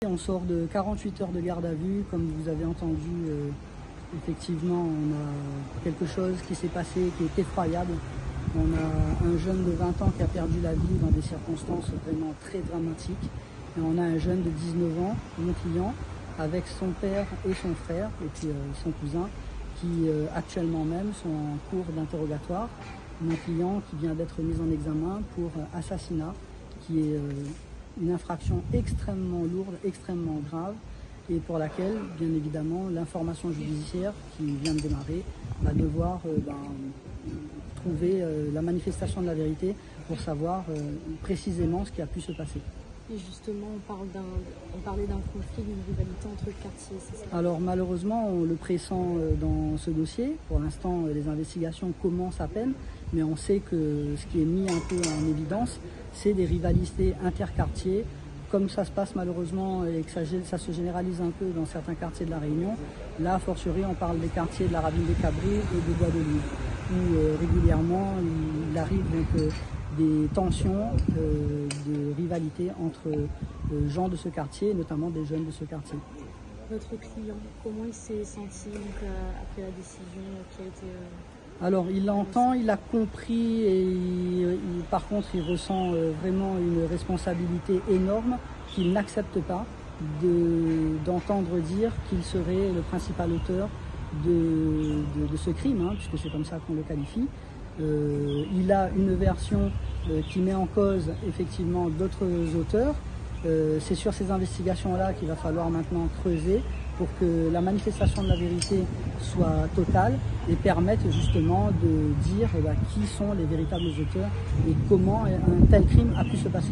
On sort de 48 heures de garde à vue, comme vous avez entendu, effectivement on a quelque chose qui s'est passé qui est effroyable. On a un jeune de 20 ans qui a perdu la vie dans des circonstances vraiment très dramatiques. Et on a un jeune de 19 ans, mon client, avec son père et son frère, et puis son cousin, qui actuellement même sont en cours d'interrogatoire. Mon client qui vient d'être mis en examen pour assassinat, qui est une infraction extrêmement lourde, extrêmement grave, et pour laquelle, bien évidemment, l'information judiciaire qui vient de démarrer va devoir trouver la manifestation de la vérité pour savoir précisément ce qui a pu se passer. Et justement, on parlait d'un conflit, d'une rivalité entre quartiers, c'est ça? Alors malheureusement, on le pressent dans ce dossier. Pour l'instant, les investigations commencent à peine, mais on sait que ce qui est mis un peu en évidence, c'est des rivalités interquartiers, comme ça se passe malheureusement et que ça se généralise un peu dans certains quartiers de la Réunion. Là, a fortiori, on parle des quartiers de la Ravine des Cabris et de Bois d'Olive, où régulièrement il arrive donc des tensions de rivalité entre gens de ce quartier, notamment des jeunes de ce quartier. Votre client, comment il s'est senti donc, après la décision qui a été... Alors il l'entend, il a compris et par contre il ressent vraiment une responsabilité énorme qu'il n'accepte pas d'entendre dire qu'il serait le principal auteur de ce crime, puisque c'est comme ça qu'on le qualifie. Il a une version qui met en cause effectivement d'autres auteurs. C'est sur ces investigations-là qu'il va falloir maintenant creuser pour que la manifestation de la vérité soit totale et permette justement de dire qui sont les véritables auteurs et comment un tel crime a pu se passer.